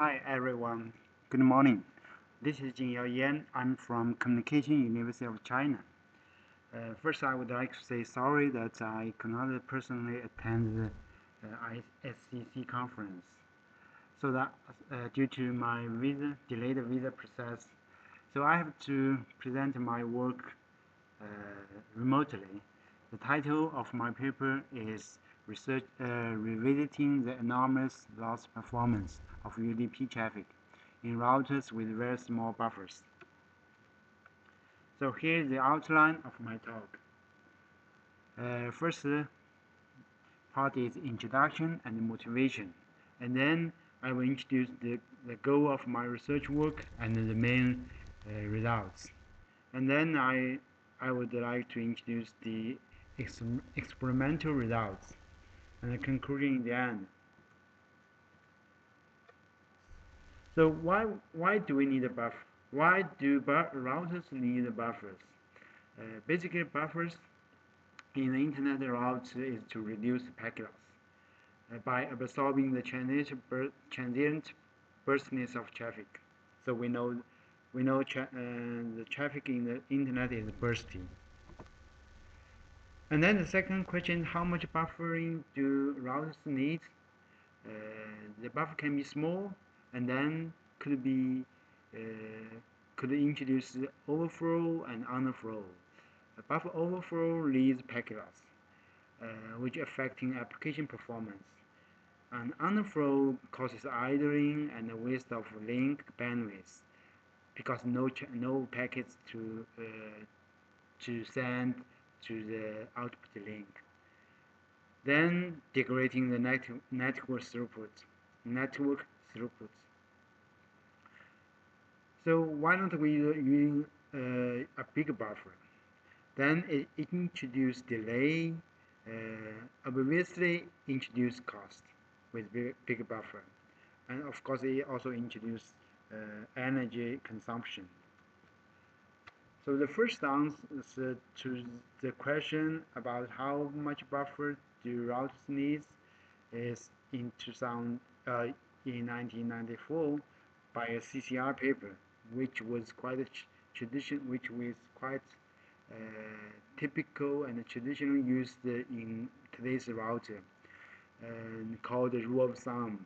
Hi everyone, good morning. This is Jinyao. I'm from Communication University of China. First, I would like to say sorry that I could not personally attend the ISCC conference. So that due to my delayed visa process, so I have to present my work uh, remotely. The title of my paper is Revisiting the Enormous Loss Performance of UDP Traffic in Routers with Very Small Buffers. So here is the outline of my talk. First part is introduction and motivation, and then I will introduce the goal of my research work and the main results. And then I would like to introduce the experimental results and the conclusion in the end. So why do we need a buffer? Why do routers need buffers? Basically, buffers in the internet route is to reduce packet loss by absorbing the transient burstness of traffic. So we know the traffic in the internet is bursting. And then the second question, how much buffering do routers need? The buffer can be small, and then could introduce overflow and underflow. A buffer overflow leads packet loss, which affecting application performance. And underflow causes idling and a waste of link bandwidth because no packets to send to the output link. Then degrading the network throughput. So why not we use a big buffer? Then it introduce delay, obviously introduce cost with big buffer, and of course it also introduce energy consumption. So the first answer to the question about how much buffer do routers need is in 1994 by a CCR paper, which was quite typical and traditional used in today's router, called the rule of thumb.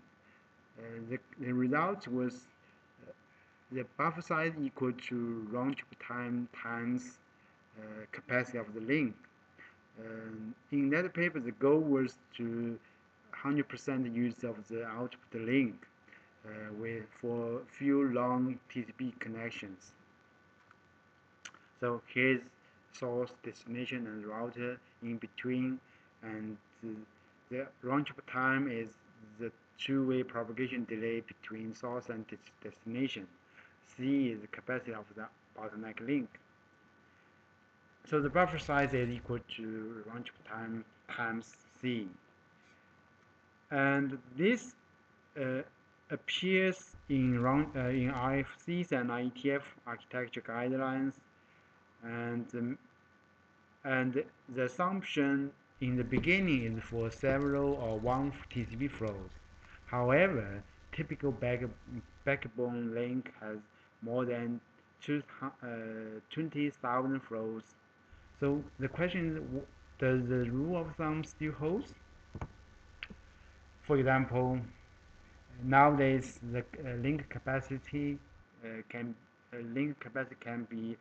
The result was the buffer size equal to round trip time times capacity of the link. In that paper, the goal was to 100% use of the output link for few long TCP connections. So here's source, destination, and router in between, and the round trip time is the two-way propagation delay between source and destination. C is the capacity of the bottleneck link. So the buffer size is equal to round trip time times C. And this appears in RFCs and IETF architecture guidelines, and the assumption in the beginning is for several or one TCP flows. However, typical backbone link has more than 20,000 flows. So the question is, does the rule of thumb still hold? For example, nowadays the link capacity can be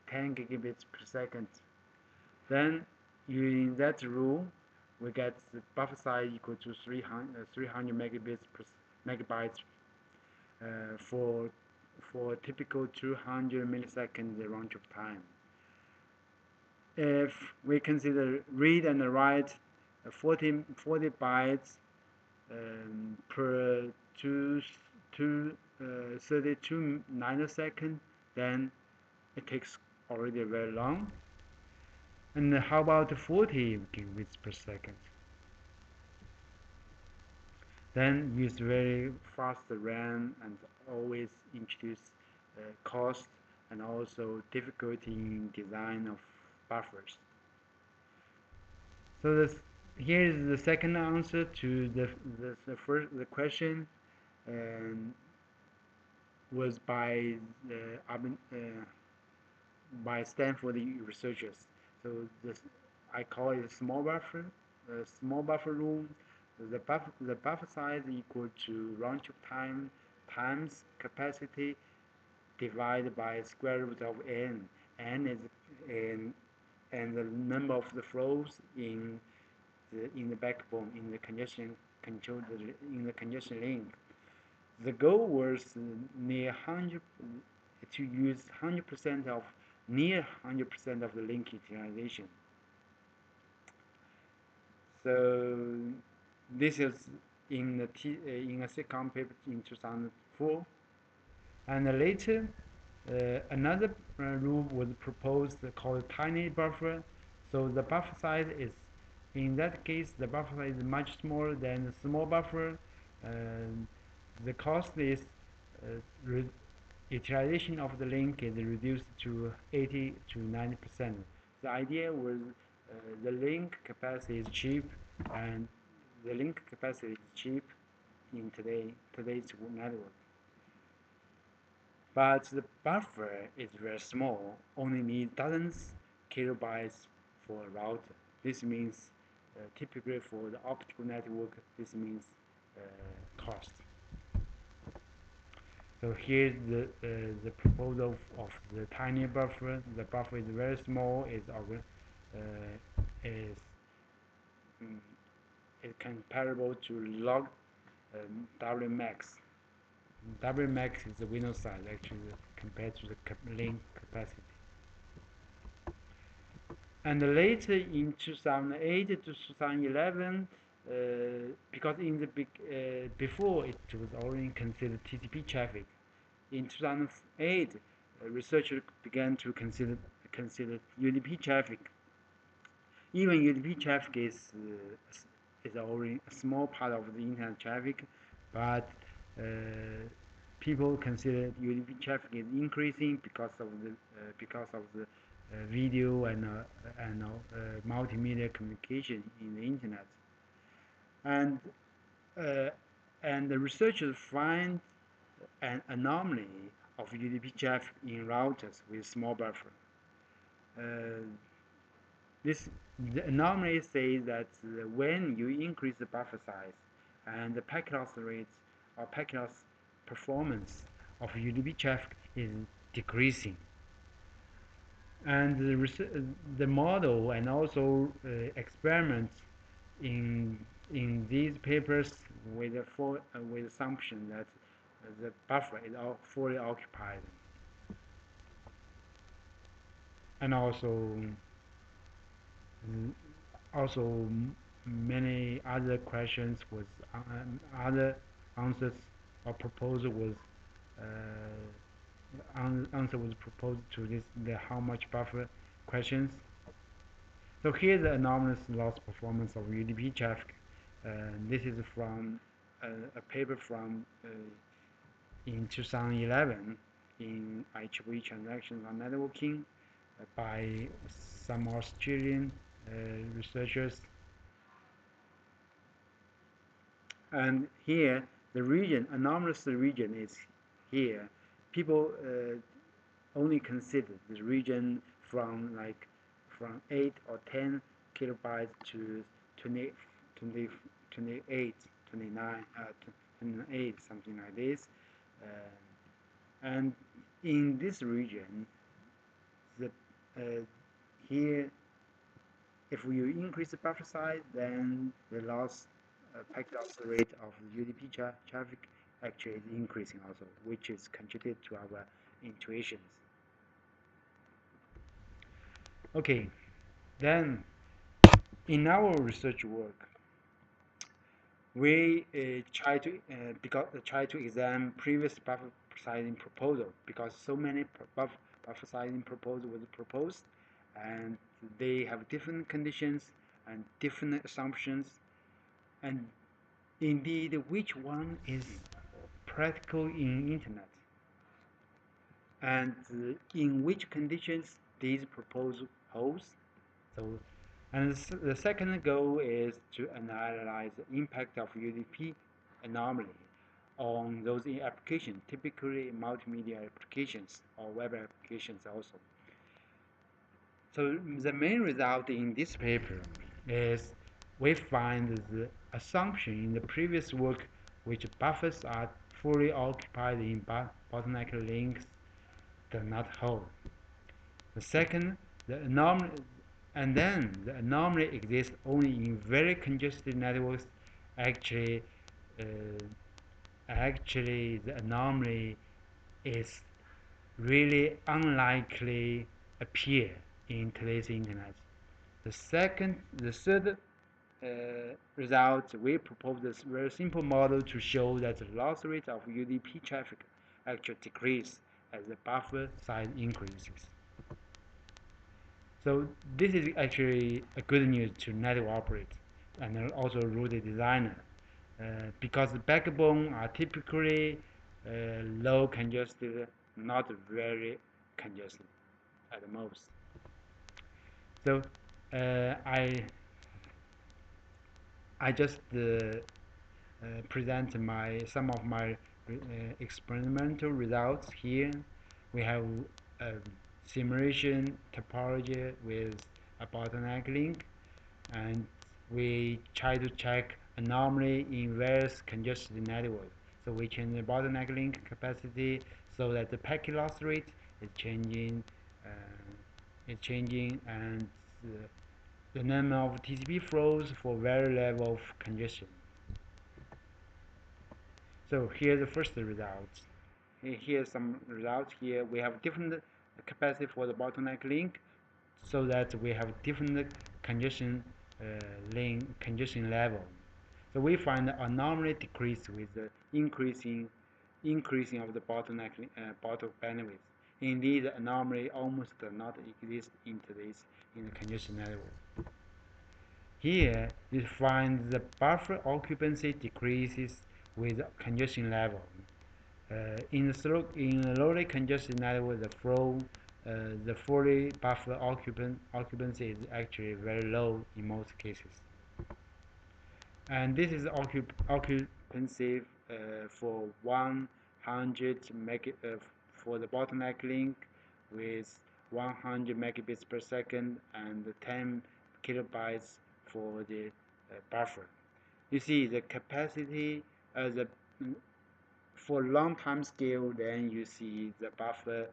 10 gigabits per second. Then using that rule, we get the buffer size equal to 300 megabytes for typical 200 milliseconds round trip time. If we consider read and write 40 bytes per 32 nanoseconds, then it takes already very long. And how about 40 gigabits per second? Then use very fast RAM and always introduce cost and also difficulty in design of buffers. So here is the second answer to the question. was by Stanford researchers. So this, I call it small buffer rule. The buffer size equal to round trip time times capacity divided by square root of n. N is n, and the number of the flows in the backbone in the congestion control in the congestion link. The goal was near 100 to use 100% of near 100% of the link utilization. So this is in a second paper in 2004, and later another rule was proposed called tiny buffer. So the buffer size is, in that case, the buffer size is much smaller than the small buffer. The cost is utilization of the link is reduced to 80 to 90%. The idea was the link capacity is cheap, and the link capacity is cheap in today's network. But the buffer is very small, only needs dozens kilobytes for a router. This means typically for the optical network, this means cost. So here's the proposal of the tiny buffer. The buffer is very small. Is comparable to log W max. W max is the window size actually compared to the link capacity. And later in 2008 to 2011, because in the before it was already considered TCP traffic. In 2008, researchers began to consider UDP traffic. Even UDP traffic is already a small part of the internet traffic, but people consider UDP traffic is increasing because of the video and multimedia communication in the internet, and the researchers find an anomaly of UDP traffic in routers with small buffer. The anomaly says that when you increase the buffer size and the packet loss rate or packet loss performance of UDP traffic is decreasing. And the model and also experiments in these papers with assumption that the buffer is fully occupied, and also many other questions was other answers or proposal was answer was proposed to the how much buffer questions. So here's the anomalous loss performance of UDP traffic. This is from a paper from in 2011 in IEEE Transactions on Networking by some Australian researchers. And here the region, anomalous region is here. People only consider the region from 8 or 10 kilobytes to 28, 28, something like this. And in this region, here, if you increase the buffer size, then the packet loss rate of the UDP traffic actually is increasing also, which is contributed to our intuitions. Okay, then in our research work, we try to examine previous buffer sizing proposal, because so many buffer sizing proposals were proposed, and they have different conditions and different assumptions, and indeed which one is practical in internet, and in which conditions these proposals holds. So, and the second goal is to analyze the impact of UDP anomaly on those applications, typically multimedia applications or web applications also. So the main result in this paper is we find the assumption in the previous work which buffers are fully occupied in bottleneck links does not hold. The second, the anomaly, and then the anomaly exists only in very congested networks. Actually, uh, actually, the anomaly is really unlikely appear in today's internet. The third result, we propose this very simple model to show that the loss rate of UDP traffic actually decreases as the buffer size increases. So this is actually a good news to network operators and also router designer because the backbone are typically low congested, not very congested at the most. So I just present some of my experimental results here. We have a simulation topology with a bottleneck link, and we try to check anomaly in various congested networks. So we change the bottleneck link capacity so that the packet loss rate is changing, and the number of TCP flows for various level of congestion. So here's the first results. Here's some results. Here we have different capacity for the bottleneck link, so that we have different congestion congestion level. So we find the anomaly decrease with the increasing of the bottleneck bottle bandwidth. Indeed, the anomaly almost does not exist in the congestion network. Here you find the buffer occupancy decreases with congestion level. In a lowly congested network, the fully buffer occupancy is actually very low in most cases. And this is occupancy for 100 for the bottleneck link with 100 megabits per second and 10 kilobytes for the buffer. You see the capacity for long time scale, then you see the buffer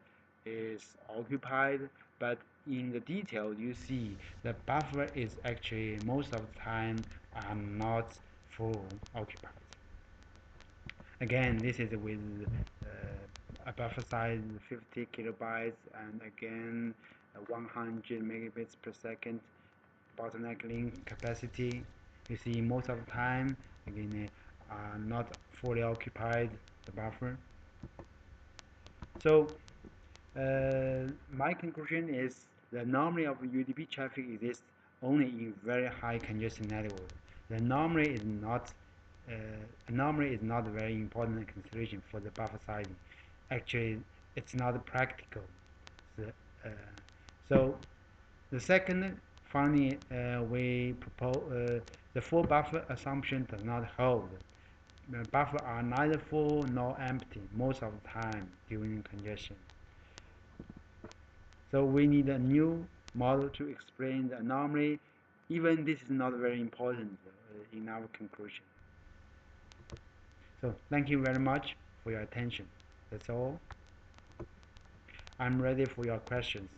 is occupied, but in the detail you see the buffer is actually most of the time are not full occupied. Again, this is with a buffer size 50 kilobytes and again 100 megabits per second bottleneck link capacity. You see most of the time again are not fully occupied the buffer. So my conclusion is the anomaly of UDP traffic exists only in very high congestion networks. The anomaly is not a very important consideration for the buffer sizing. Actually, it's not practical. So the second finding we propose the full buffer assumption does not hold. The buffers are neither full nor empty most of the time during congestion. So we need a new model to explain the anomaly. Even this is not very important in our conclusion. So thank you very much for your attention. That's all. I'm ready for your questions.